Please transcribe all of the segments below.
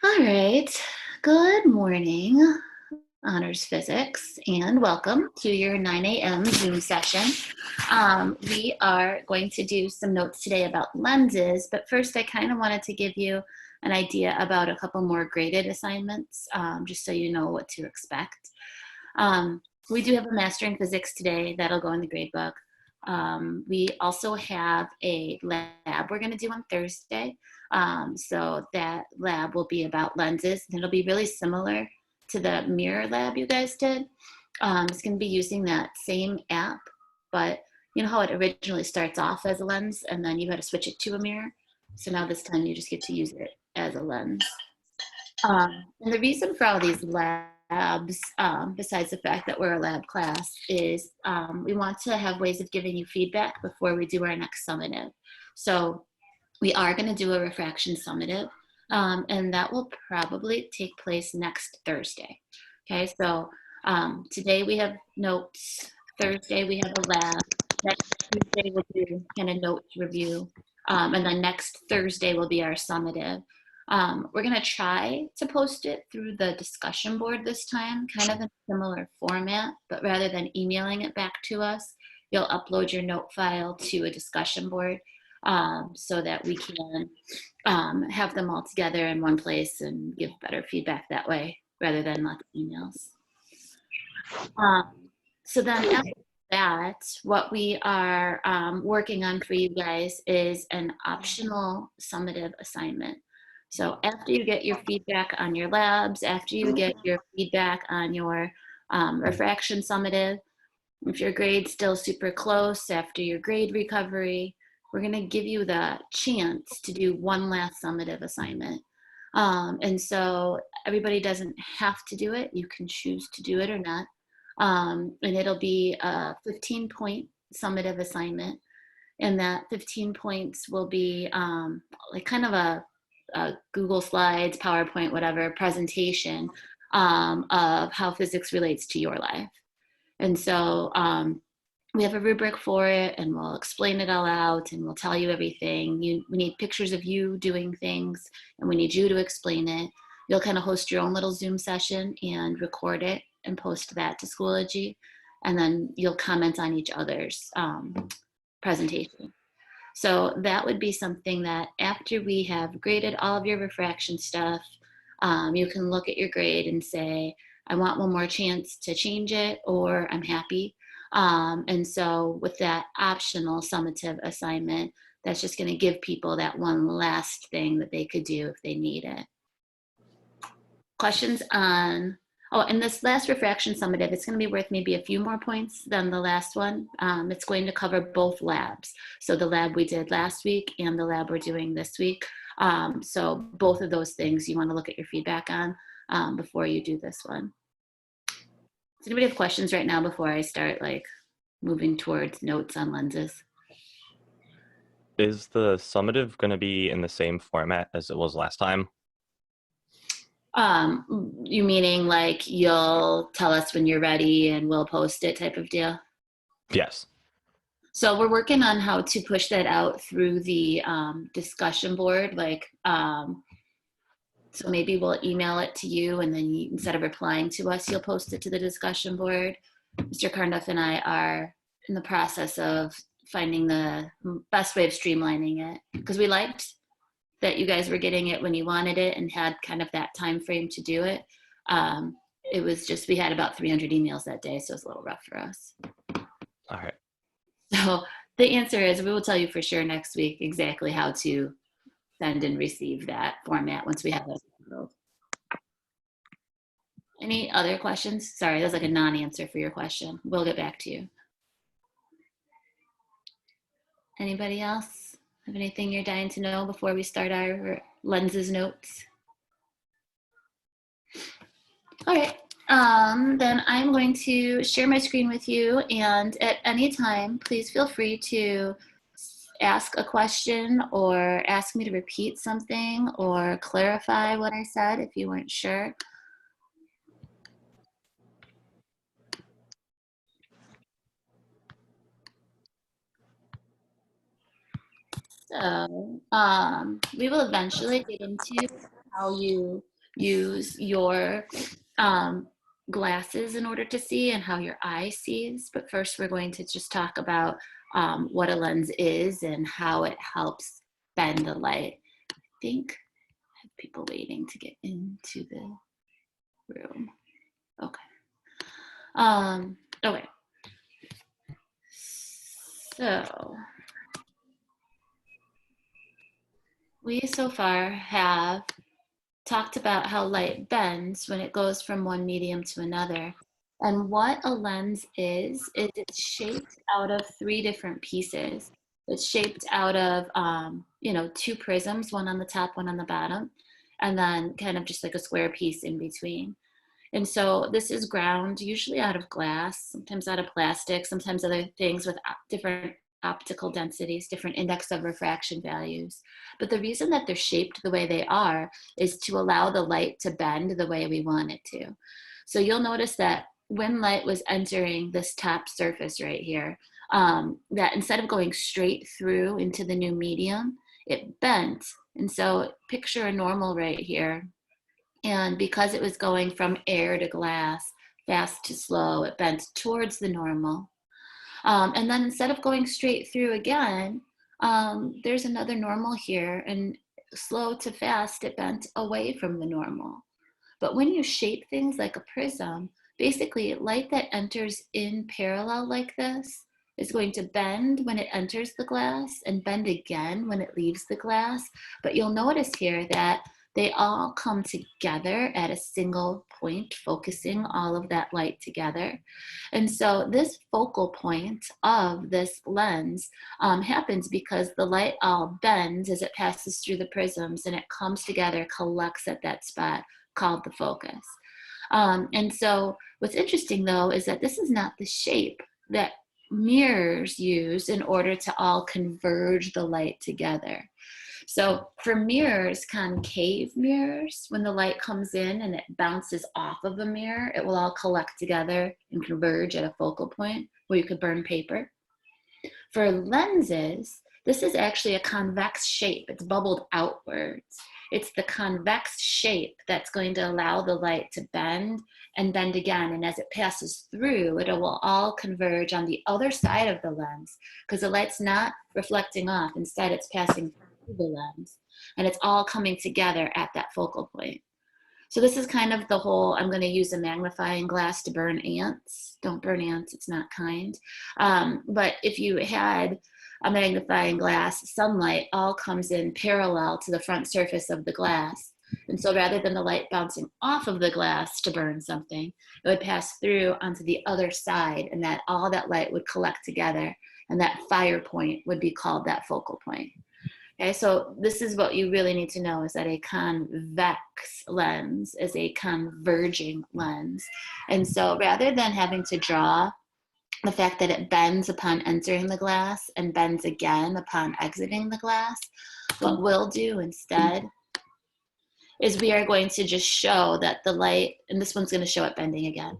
All right. Good morning, Honors Physics, and welcome to your 9 a.m. Zoom session. We are going to do some notes today about lenses, but first I kind of wanted to give you an idea about a couple more graded assignments, just so you know what to expect. We do have a Master in Physics today. That'll go in the grade book. We also have a lab we're going to do on Thursday. So that lab will be about lenses, and it'll be really similar to the mirror lab you guys did. It's going to be using that same app, but you know how it originally starts off as a lens and then you got to switch it to a mirror? So now this time you just get to use it as a lens. And the reason for all these labs, besides the fact that we're a lab class, is we want to have ways of giving you feedback before we do our next summative. So we are going to do a refraction summative, and that will probably take place next Thursday. Okay, so today we have notes. Thursday we have a lab. Next Tuesday we'll do kind of notes review, and then next Thursday will be our summative. We're going to try to post it through the discussion board this time, kind of in a similar format, but rather than emailing it back to us, you'll upload your note file to a discussion board, so that we can have them all together in one place and give better feedback that way rather than lots of emails. So then after that, what we are working on for you guys is an optional summative assignment. So after you get your feedback on your labs, after you get your feedback on your refraction summative, if your grade's still super close after your grade recovery, we're going to give you the chance to do one last summative assignment. And so everybody doesn't have to do it. You can choose to do it or not. And it'll be a 15-point summative assignment. And that 15 points will be like kind of a Google Slides, PowerPoint, whatever presentation of how physics relates to your life. And so we have a rubric for it, and we'll explain it all out, and we'll tell you everything. We need pictures of you doing things, and we need you to explain it. You'll kind of host your own little Zoom session and record it and post that to Schoology, and then you'll comment on each other's presentation. So that would be something that after we have graded all of your refraction stuff, you can look at your grade and say, I want one more chance to change it, or I'm happy. And so with that optional summative assignment, that's just going to give people that one last thing that they could do if they need it. Questions on, oh, and this last refraction summative, it's going to be worth maybe a few more points than the last one. It's going to cover both labs. So the lab we did last week and the lab we're doing this week. So both of those things you want to look at your feedback on before you do this one. Does anybody have questions right now before I start like moving towards notes on lenses? Is the summative going to be in the same format as it was last time? You meaning like you'll tell us when you're ready and we'll post it type of deal? Yes. So we're working on how to push that out through the discussion board. So maybe we'll email it to you, and then instead of replying to us, you'll post it to the discussion board. Mr. Carnduff and I are in the process of finding the best way of streamlining it, because we liked that you guys were getting it when you wanted it and had kind of that time frame to do it. It was just, we had about 300 emails that day, so it's a little rough for us. All right. So the answer is we will tell you for sure next week exactly how to send and receive that format once we have those. Any other questions? Sorry, that's like a non-answer for your question. We'll get back to you. Anybody else have anything you're dying to know before we start our lenses notes? All right, then I'm going to share my screen with you, and at any time, please feel free to ask a question or ask me to repeat something or clarify what I said if you weren't sure. So we will eventually get into how you use your glasses in order to see and how your eye sees. But first we're going to just talk about what a lens is and how it helps bend the light. I think I have people waiting to get into the room. Okay. Okay. So we so far have talked about how light bends when it goes from one medium to another. And what a lens is it's shaped out of three different pieces. It's shaped out of, two prisms, one on the top, one on the bottom, and then kind of just like a square piece in between. And so this is ground, usually out of glass, sometimes out of plastic, sometimes other things with different optical densities, different index of refraction values. But the reason that they're shaped the way they are is to allow the light to bend the way we want it to. So you'll notice that when light was entering this top surface right here, that instead of going straight through into the new medium, it bent. And so picture a normal right here. And because it was going from air to glass, fast to slow, it bent towards the normal. And then instead of going straight through again, there's another normal here, and slow to fast, it bent away from the normal. But when you shape things like a prism, basically light that enters in parallel like this is going to bend when it enters the glass and bend again when it leaves the glass. But you'll notice here that they all come together at a single point, focusing all of that light together. And so this focal point of this lens happens because the light all bends as it passes through the prisms, and it comes together, collects at that spot called the focus. And so what's interesting though is that this is not the shape that mirrors use in order to all converge the light together. So for mirrors, concave mirrors, when the light comes in and it bounces off of a mirror, it will all collect together and converge at a focal point where you could burn paper. For lenses, this is actually a convex shape. It's bubbled outwards. It's the convex shape that's going to allow the light to bend and bend again. And as it passes through, it will all converge on the other side of the lens because the light's not reflecting off. Instead, it's passing through the lens, and it's all coming together at that focal point. So this is kind of the whole, I'm going to use a magnifying glass to burn ants. Don't burn ants, it's not kind. But if you had a magnifying glass, sunlight all comes in parallel to the front surface of the glass. And so rather than the light bouncing off of the glass to burn something, it would pass through onto the other side, and that all that light would collect together, and that fire point would be called that focal point. Okay, so this is what you really need to know, is that a convex lens is a converging lens. And so rather than having to draw the fact that it bends upon entering the glass and bends again upon exiting the glass, what we'll do instead is we are going to just show that the light, and this one's going to show it bending again.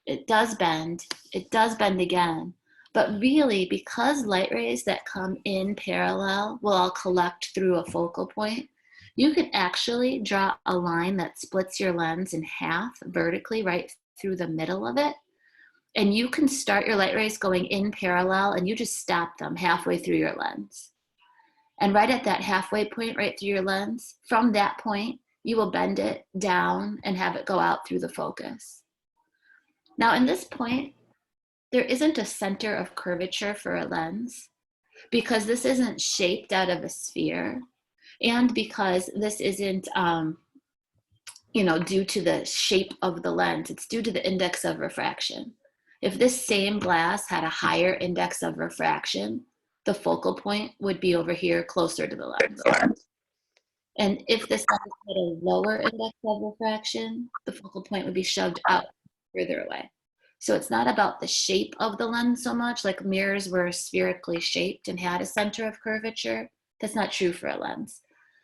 It does bend again. But really, because light rays that come in parallel will all collect through a focal point, you can actually draw a line that splits your lens in half vertically right through the middle of it. And you can start your light rays going in parallel, and you just stop them halfway through your lens. And right at that halfway point right through your lens, from that point, you will bend it down and have it go out through the focus. Now, in this point, there isn't a center of curvature for a lens because this isn't shaped out of a sphere, and because this isn't, due to the shape of the lens. It's due to the index of refraction. If this same glass had a higher index of refraction, the focal point would be over here closer to the lens. And if this lens had a lower index of refraction, the focal point would be shoved out further away. So it's not about the shape of the lens so much, like mirrors were spherically shaped and had a center of curvature. That's not true for a lens.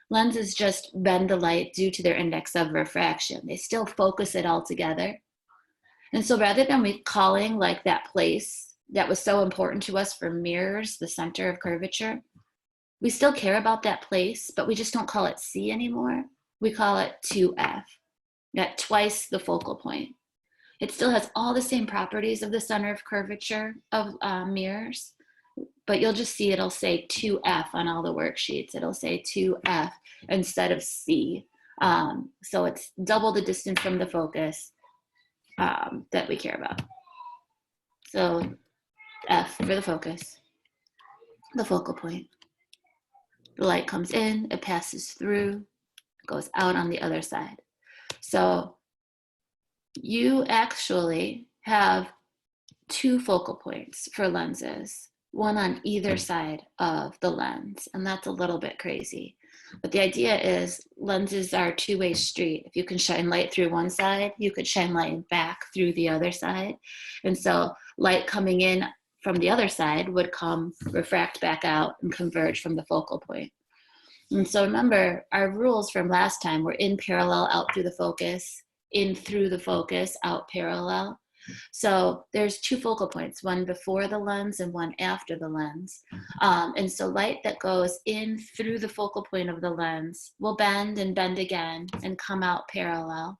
Lenses just bend the light due to their index of refraction. They still focus it all together. And so rather than we calling like that place that was so important to us for mirrors, the center of curvature, we still care about that place, but we just don't call it C anymore. We call it 2F. at twice the focal point. It still has all the same properties of the center of curvature of mirrors, but you'll just see it'll say 2F on all the worksheets. It'll say 2F instead of C. So it's double the distance from the focus that we care about. So F for the focus, the focal point. The light comes in, it passes through, goes out on the other side. So you actually have two focal points for lenses, one on either side of the lens, and that's a little bit crazy. But the idea is lenses are a two-way street. If you can shine light through one side, you could shine light back through the other side. And so light coming in from the other side would come, refract back out, and converge from the focal point. And so remember, our rules from last time were in parallel, out through the focus, in through the focus, out parallel. So there's two focal points, one before the lens and one after the lens. And so light that goes in through the focal point of the lens will bend and bend again and come out parallel.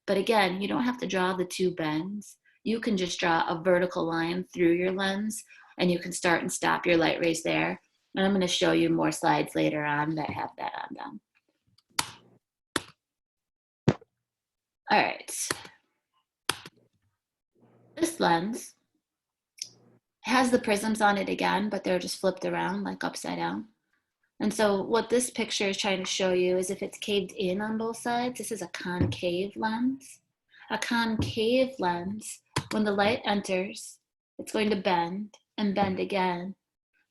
But again, you don't have to draw the two bends. You can just draw a vertical line through your lens, and you can start and stop your light rays there. And I'm going to show you more slides later on that have that on them. All right. This lens has the prisms on it again, but they're just flipped around, like upside down. And so what this picture is trying to show you is if it's caved in on both sides, this is a concave lens. A concave lens, when the light enters, it's going to bend and bend again.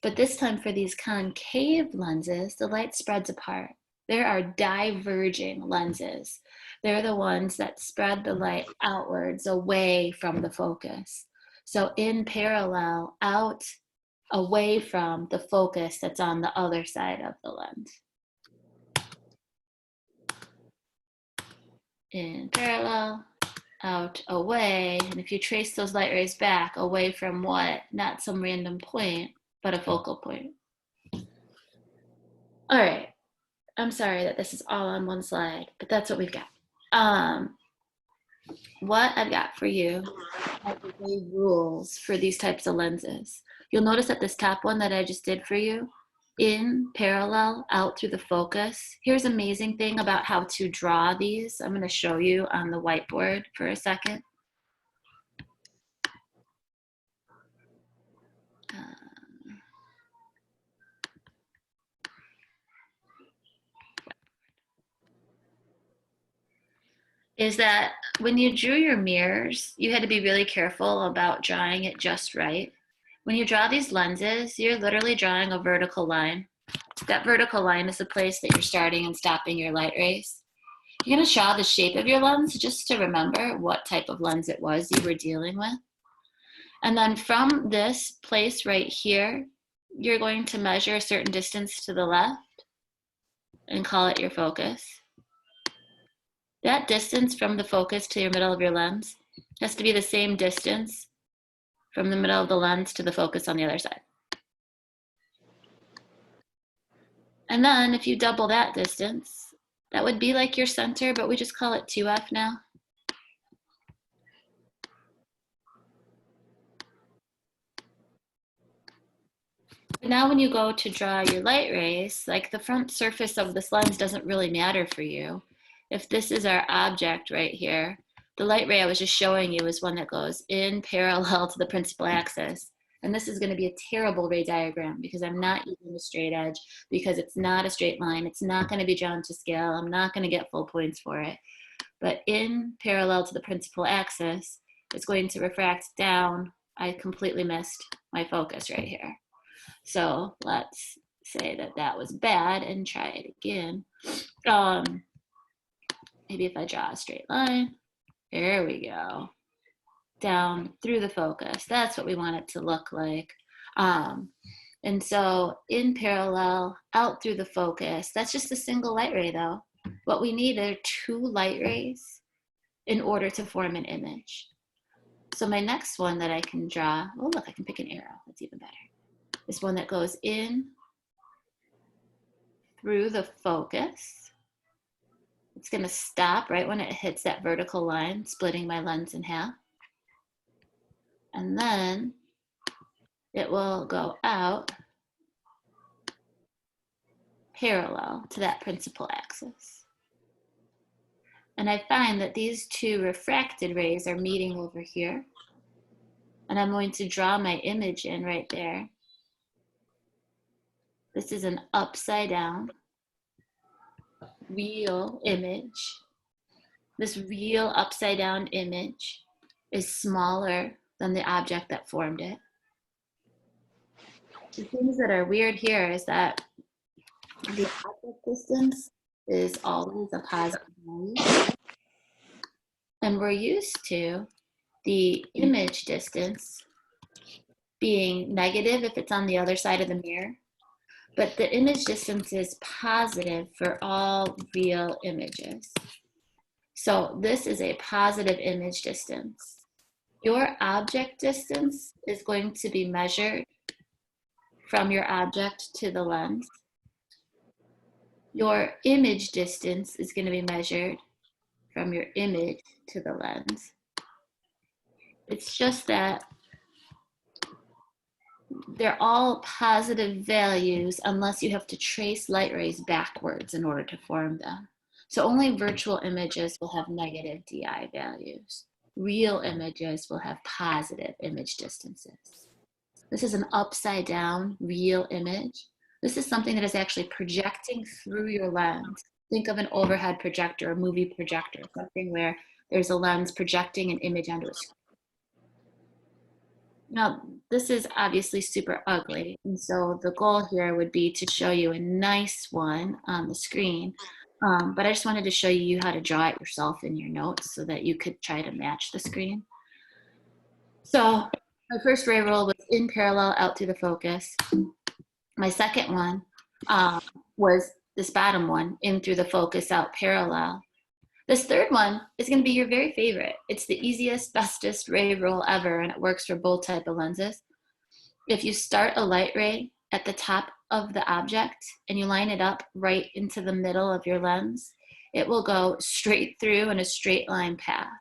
But this time for these concave lenses, the light spreads apart. There are diverging lenses. They're the ones that spread the light outwards away from the focus. So in parallel, out, away from the focus that's on the other side of the lens. In parallel, out, away. And if you trace those light rays back, away from what? Not some random point, but a focal point. All right. I'm sorry that this is all on one slide, but that's what we've got. What I've got for you are the rules for these types of lenses. You'll notice that this top one that I just did for you, in parallel, out through the focus. Here's an amazing thing about how to draw these. I'm going to show you on the whiteboard for a second. Is that when you drew your mirrors, you had to be really careful about drawing it just right. When you draw these lenses, you're literally drawing a vertical line. That vertical line is the place that you're starting and stopping your light rays. You're going to draw the shape of your lens just to remember what type of lens it was you were dealing with. And then from this place right here, you're going to measure a certain distance to the left and call it your focus. That distance from the focus to your middle of your lens has to be the same distance from the middle of the lens to the focus on the other side. And then if you double that distance, that would be like your center, but we just call it 2F now. Now when you go to draw your light rays, like the front surface of this lens doesn't really matter for you. If this is our object right here, the light ray I was just showing you is one that goes in parallel to the principal axis. And this is going to be a terrible ray diagram because I'm not using a straight edge, because it's not a straight line. It's not going to be drawn to scale. I'm not going to get full points for it. But in parallel to the principal axis, it's going to refract down. I completely missed my focus right here. So let's say that that was bad and try it again. Maybe if I draw a straight line, there we go. Down through the focus. That's what we want it to look like. And so in parallel, out through the focus, that's just a single light ray though. What we need are two light rays in order to form an image. So my next one that I can draw, oh look, I can pick an arrow, that's even better. This one that goes in through the focus, It's going to stop right when it hits that vertical line, splitting my lens in half. And then it will go out parallel to that principal axis. And I find that these two refracted rays are meeting over here. And I'm going to draw my image in right there. This is an upside down real image. This real upside down image is smaller than the object that formed it. The things that are weird here is that the object distance is always a positive value. And we're used to the image distance being negative if it's on the other side of the mirror. But the image distance is positive for all real images. So this is a positive image distance. Your object distance is going to be measured from your object to the lens. Your image distance is going to be measured from your image to the lens. It's just that they're all positive values unless you have to trace light rays backwards in order to form them. So only virtual images will have negative DI values. Real images will have positive image distances. This is an upside down real image. This is something that is actually projecting through your lens. Think of an overhead projector, a movie projector, something where there's a lens projecting an image onto a screen. Now, this is obviously super ugly, and so the goal here would be to show you a nice one on the screen, but I just wanted to show you how to draw it yourself in your notes so that you could try to match the screen. So my first ray roll was in parallel out through the focus. My second one was this bottom one, in through the focus, out parallel. This third one is going to be your very favorite. It's the easiest, bestest ray roll ever, and it works for both type of lenses. If you start a light ray at the top of the object and you line it up right into the middle of your lens, it will go straight through in a straight line path.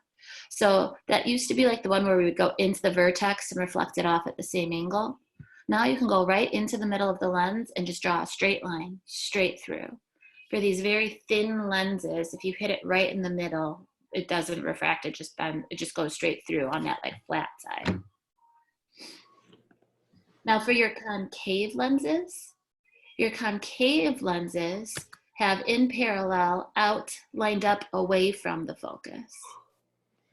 So that used to be like the one where we would go into the vertex and reflect it off at the same angle. Now you can go right into the middle of the lens and just draw a straight line straight through. For these very thin lenses, if you hit it right in the middle, it doesn't refract, it just bends, it just goes straight through on that like flat side. Now for your concave lenses have in parallel out lined up away from the focus.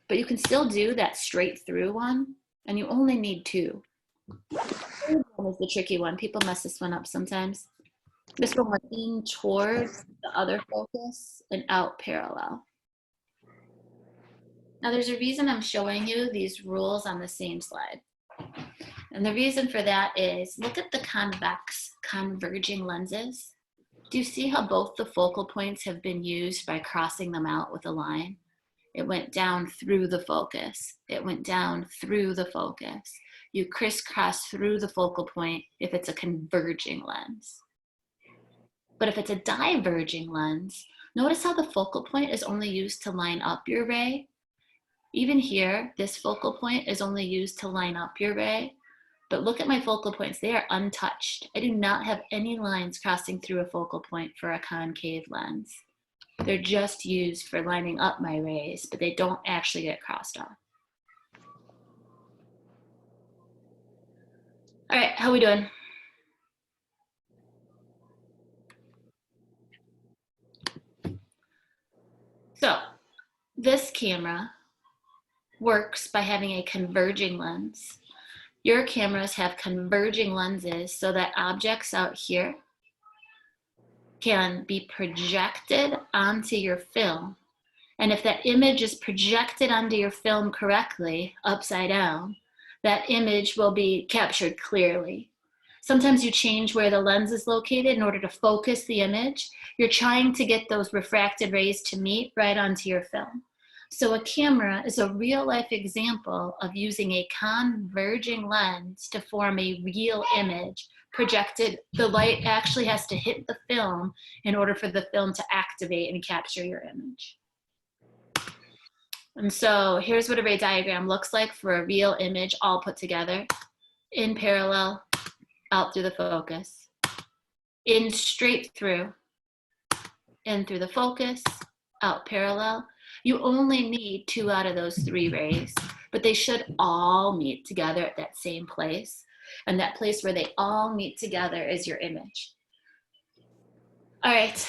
But you can still do that straight through one, and you only need two. This one is the tricky one. People mess this one up sometimes. This one went in towards the other focus and out parallel. Now there's a reason I'm showing you these rules on the same slide. And the reason for that is, look at the convex converging lenses. Do you see how both the focal points have been used by crossing them out with a line? It went down through the focus. It went down through the focus. You crisscross through the focal point if it's a converging lens. But if it's a diverging lens, notice how the focal point is only used to line up your ray. Even here, this focal point is only used to line up your ray. But look at my focal points, they are untouched. I do not have any lines crossing through a focal point for a concave lens. They're just used for lining up my rays, but they don't actually get crossed off. All right, how we doing? So this camera works by having a converging lens. Your cameras have converging lenses so that objects out here can be projected onto your film. And if that image is projected onto your film correctly, upside down, that image will be captured clearly. Sometimes you change where the lens is located in order to focus the image. You're trying to get those refracted rays to meet right onto your film. So a camera is a real life example of using a converging lens to form a real image projected, the light actually has to hit the film in order for the film to activate and capture your image. And so here's what a ray diagram looks like for a real image all put together, in parallel, out through the focus, in straight through, in through the focus, out parallel. You only need 2 out of those 3 rays, but they should all meet together at that same place. And that place where they all meet together is your image. All right.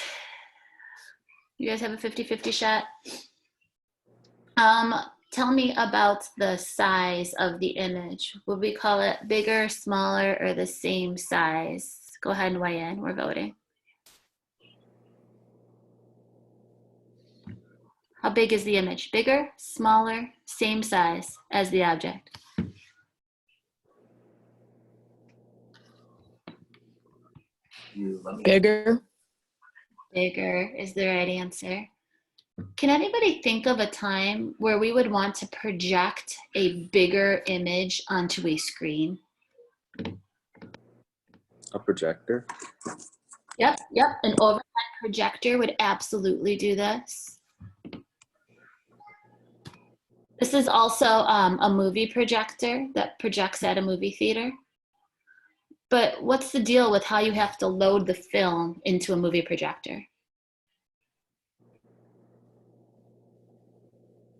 You guys have a 50-50 shot? Tell me about the size of the image. Would we call it bigger, smaller, or the same size? Go ahead and weigh in. We're voting. How big is the image? Bigger, smaller, same size as the object? Bigger. Bigger is the right answer. Can anybody think of a time where we would want to project a bigger image onto a screen? A projector? Yep. An overhead projector would absolutely do this. This is also a movie projector that projects at a movie theater. But what's the deal with how you have to load the film into a movie projector?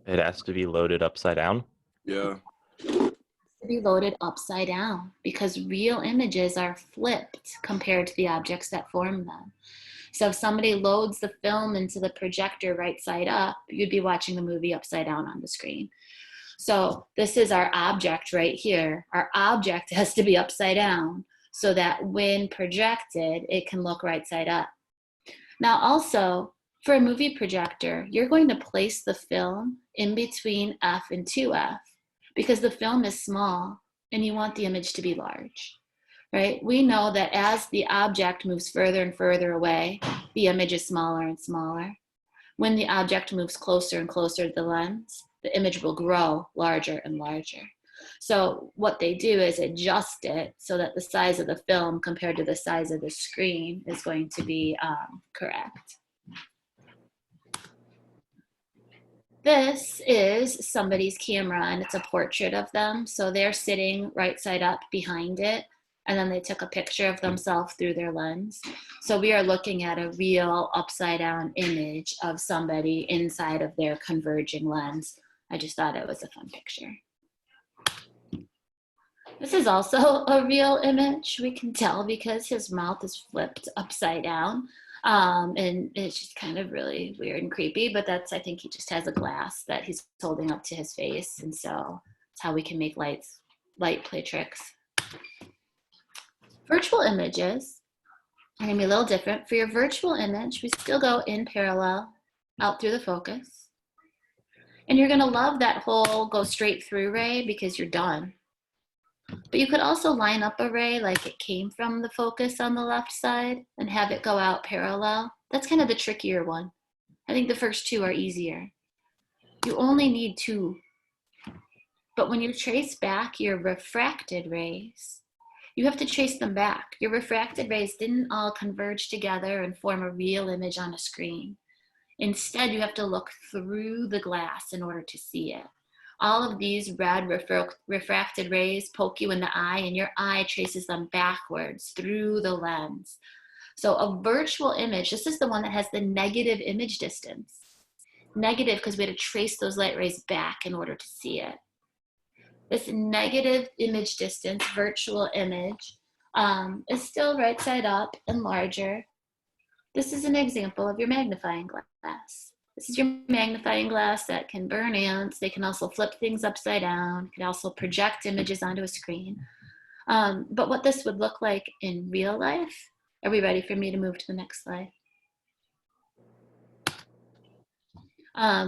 It has to be loaded upside down. Yeah. To be loaded upside down because real images are flipped compared to the objects that form them. So if somebody loads the film into the projector right side up, you'd be watching the movie upside down on the screen. So this is our object right here. Our object has to be upside down so that when projected, it can look right side up. Now also, for a movie projector, you're going to place the film in between F and 2F because the film is small and you want the image to be large, right? We know that as the object moves further and further away, the image is smaller and smaller. When the object moves closer and closer to the lens, the image will grow larger and larger. So what they do is adjust it so that the size of the film compared to the size of the screen is going to be correct. This is somebody's camera and it's a portrait of them. So they're sitting right side up behind it and then they took a picture of themselves through their lens. So we are looking at a real upside down image of somebody inside of their converging lens. I just thought it was a fun picture. This is also a real image. We can tell because his mouth is flipped upside down. And it's just kind of really weird and creepy, but that's, I think he just has a glass that he's holding up to his face. And so it's how we can make light play tricks. Virtual images are gonna be a little different. For your virtual image, we still go in parallel out through the focus. And you're gonna love that whole go straight through ray because you're done. But you could also line up a ray like it came from the focus on the left side and have it go out parallel. That's kind of the trickier one. I think the first 2 are easier. You only need 2. But when you trace back your refracted rays, you have to trace them back. Your refracted rays didn't all converge together and form a real image on a screen. Instead, you have to look through the glass in order to see it. All of these red refracted rays poke you in the eye and your eye traces them backwards through the lens. So a virtual image, this is the one that has the negative image distance. Negative because we had to trace those light rays back in order to see it. This negative image distance, virtual image, is still right side up and larger. This is an example of your magnifying glass. This is your magnifying glass that can burn ants. They can also flip things upside down. Can also project images onto a screen. But what this would look like in real life, are we ready for me to move to the next slide?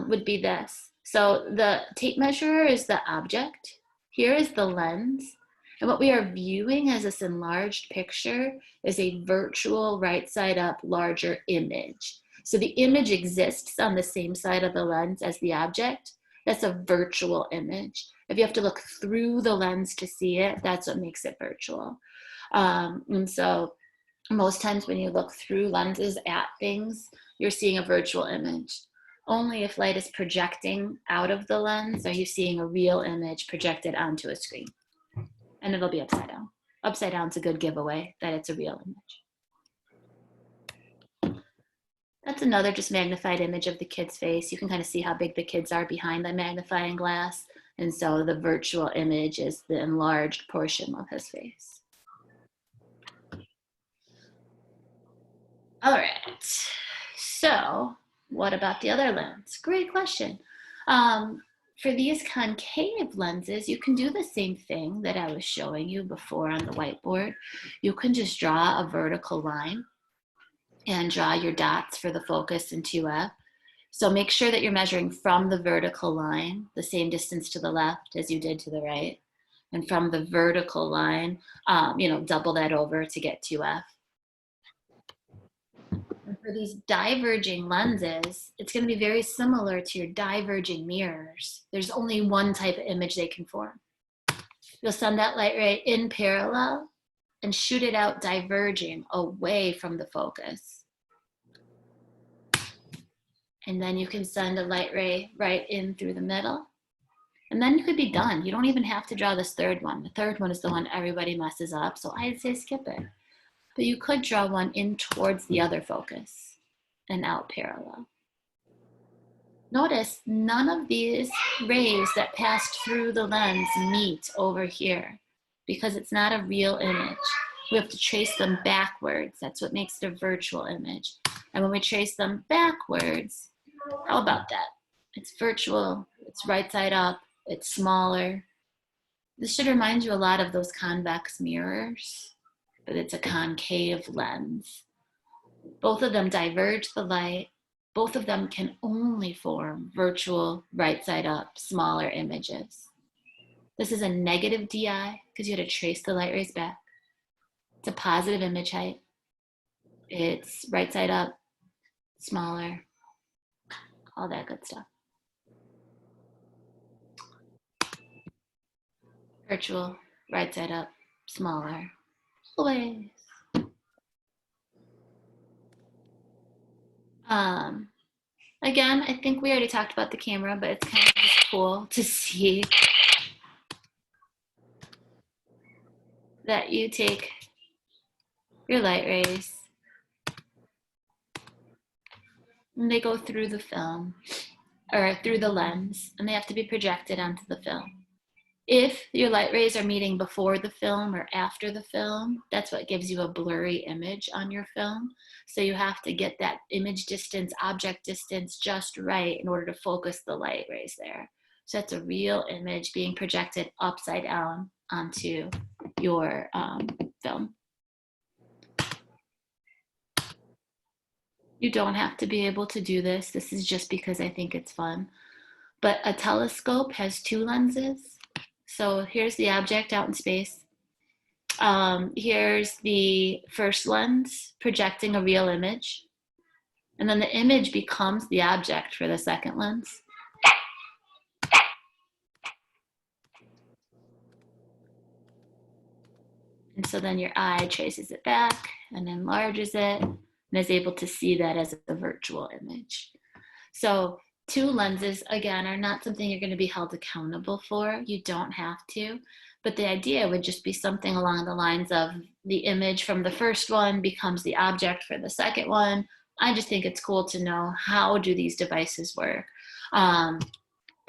Would be this. So the tape measure is the object. Here is the lens. And what we are viewing as this enlarged picture is a virtual right side up larger image. So the image exists on the same side of the lens as the object. That's a virtual image. If you have to look through the lens to see it, that's what makes it virtual. And so most times when you look through lenses at things, you're seeing a virtual image. Only if light is projecting out of the lens are you seeing a real image projected onto a screen. And it'll be upside down. Upside down is a good giveaway that it's a real image. That's another just magnified image of the kid's face. You can kind of see how big the kids are behind the magnifying glass. And so the virtual image is the enlarged portion of his face. All right, so what about the other lens? Great question. For these concave lenses, you can do the same thing that I was showing you before on the whiteboard. You can just draw a vertical line and draw your dots for the focus in 2F. So make sure that you're measuring from the vertical line, the same distance to the left as you did to the right. And from the vertical line, double that over to get 2F. And for these diverging lenses, it's going to be very similar to your diverging mirrors. There's only one type of image they can form. You'll send that light ray in parallel and shoot it out diverging away from the focus. And then you can send a light ray right in through the middle. And then you could be done. You don't even have to draw this third one. The third one is the one everybody messes up, so I'd say skip it. But you could draw one in towards the other focus and out parallel. Notice none of these rays that passed through the lens meet over here because it's not a real image. We have to trace them backwards. That's what makes it a virtual image. And when we trace them backwards, how about that? It's virtual, it's right side up, it's smaller. This should remind you a lot of those convex mirrors, but it's a concave lens. Both of them diverge the light. Both of them can only form virtual, right side up, smaller images. This is a negative DI because you had to trace the light rays back. It's a positive image height. It's right side up, smaller, all that good stuff. Virtual, right side up, smaller, always. Again, I think we already talked about the camera, but it's kind of just cool to see that you take your light rays and they go through the film or through the lens and they have to be projected onto the film. If your light rays are meeting before the film or after the film, that's what gives you a blurry image on your film. So you have to get that image distance, object distance just right in order to focus the light rays there. So that's a real image being projected upside down onto your film. You don't have to be able to do this. This is just because I think it's fun. But a telescope has two lenses. So here's the object out in space. Here's the first lens projecting a real image. And then the image becomes the object for the second lens. And so then your eye traces it back and enlarges it and is able to see that as a virtual image. So two lenses, again, are not something you're going to be held accountable for. You don't have to. But the idea would just be something along the lines of the image from the first one becomes the object for the second one. I just think it's cool to know how do these devices work.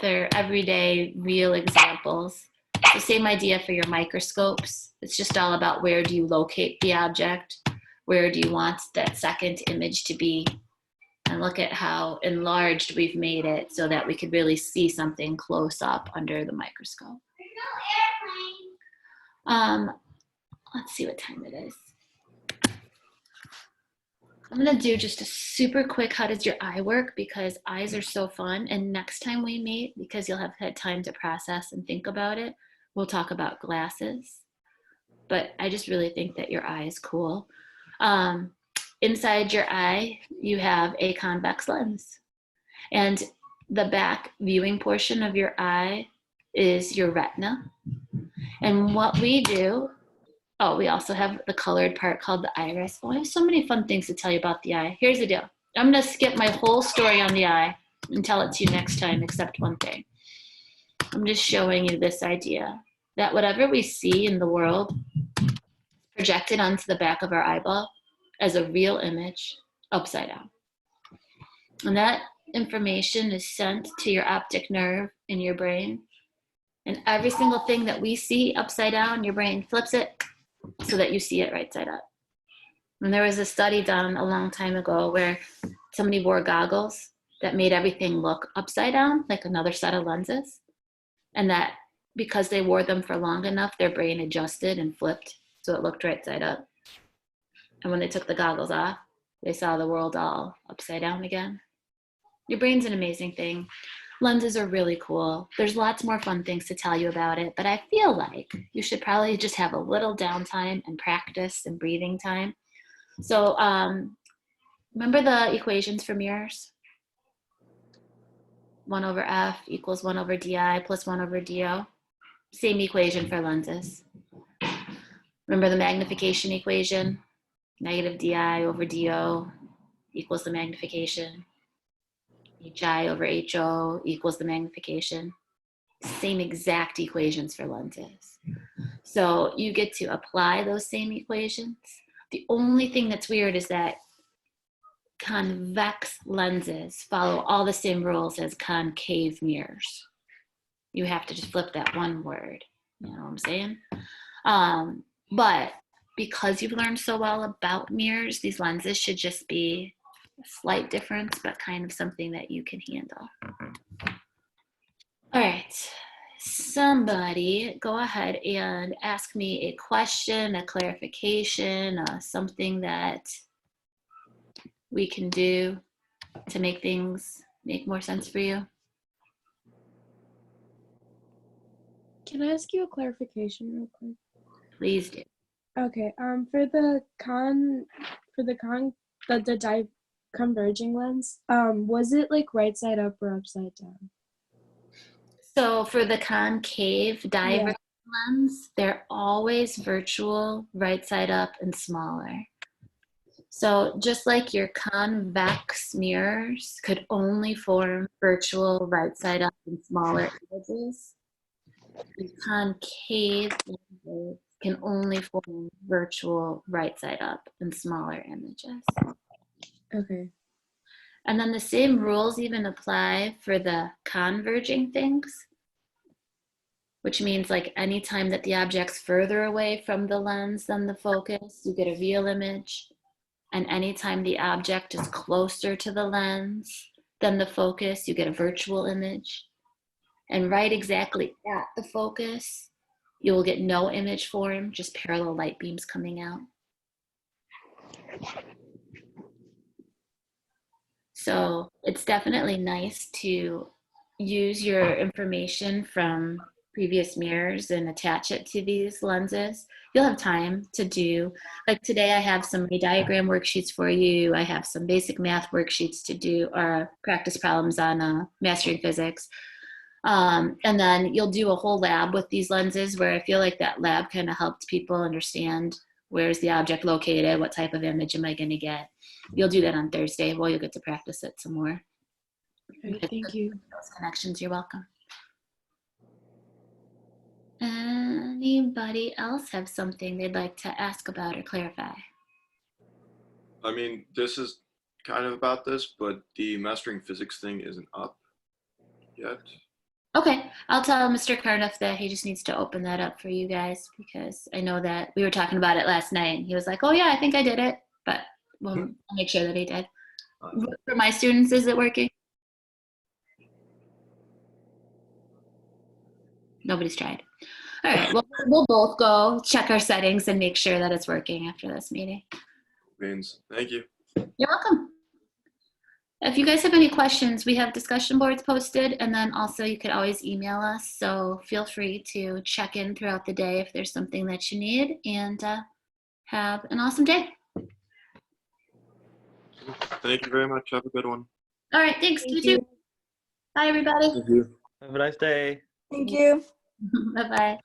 They're everyday, real examples. The same idea for your microscopes. It's just all about where do you locate the object? Where do you want that second image to be? And look at how enlarged we've made it so that we could really see something close up under the microscope. Let's see what time it is. I'm gonna do just a super quick, how does your eye work? Because eyes are so fun. And next time we meet, because you'll have had time to process and think about it, we'll talk about glasses. But I just really think that your eye is cool. Inside your eye, you have a convex lens. And the back viewing portion of your eye is your retina. And what we do Oh, we also have the colored part called the iris. Oh, I have so many fun things to tell you about the eye. Here's the deal. I'm going to skip my whole story on the eye and tell it to you next time, except one thing. I'm just showing you this idea that whatever we see in the world is projected onto the back of our eyeball as a real image upside down. And that information is sent to your optic nerve in your brain. And every single thing that we see upside down, your brain flips it so that you see it right side up. And there was a study done a long time ago where somebody wore goggles that made everything look upside down, like another set of lenses. And that because they wore them for long enough, their brain adjusted and flipped so it looked right side up. And when they took the goggles off, they saw the world all upside down again. Your brain's an amazing thing. Lenses are really cool. There's lots more fun things to tell you about it, but I feel like you should probably just have a little downtime and practice and breathing time. So remember the equations for mirrors? 1 over f equals 1 over di plus 1 over do. Same equation for lenses. Remember the magnification equation? Negative di over do equals the magnification. Hi over ho equals the magnification. Same exact equations for lenses. So you get to apply those same equations. The only thing that's weird is that convex lenses follow all the same rules as concave mirrors. You have to just flip that one word. You know what I'm saying? But because you've learned so well about mirrors, these lenses should just be a slight difference, but kind of something that you can handle. All right. Somebody go ahead and ask me a question, a clarification, something that we can do to make things make more sense for you. Can I ask you a clarification real quick? Please do. Okay, for the converging lens, was it like right side up or upside down? So for the concave divergent lens, they're always virtual, right side up, and smaller. So just like your convex mirrors could only form virtual, right side up, and smaller images, the concave lenses can only form virtual, right side up, and smaller images. Okay. And then the same rules even apply for the converging things, which means like anytime that the object's further away from the lens than the focus, you get a real image. And anytime the object is closer to the lens than the focus, you get a virtual image. And right exactly at the focus, you will get no image form, just parallel light beams coming out. So it's definitely nice to use your information from previous mirrors and attach it to these lenses. You'll have time to do, like today I have some diagram worksheets for you. I have some basic math worksheets to do, or practice problems on mastering physics. And then you'll do a whole lab with these lenses where I feel like that lab kind of helped people understand where's the object located, what type of image am I going to get. You'll do that on Thursday. Well, you'll get to practice it some more. Okay, thank you. Those connections, you're welcome. Anybody else have something they'd like to ask about or clarify? I mean, this is kind of about this, but the mastering physics thing isn't up yet. Okay, I'll tell Mr. Cardiff that he just needs to open that up for you guys, because I know that we were talking about it last night and he was like, oh yeah, I think I did it, but we'll make sure that he did. For my students, is it working? Nobody's tried. All right, well, we'll both go check our settings and make sure that it's working after this meeting. Means, thank you. You're welcome. If you guys have any questions, we have discussion boards posted, and then also you could always email us. So feel free to check in throughout the day if there's something that you need, and have an awesome day. Thank you very much. Have a good one. All right, thanks. You too. Bye, everybody. Thank you. Have a nice day. Thank you. Bye-bye.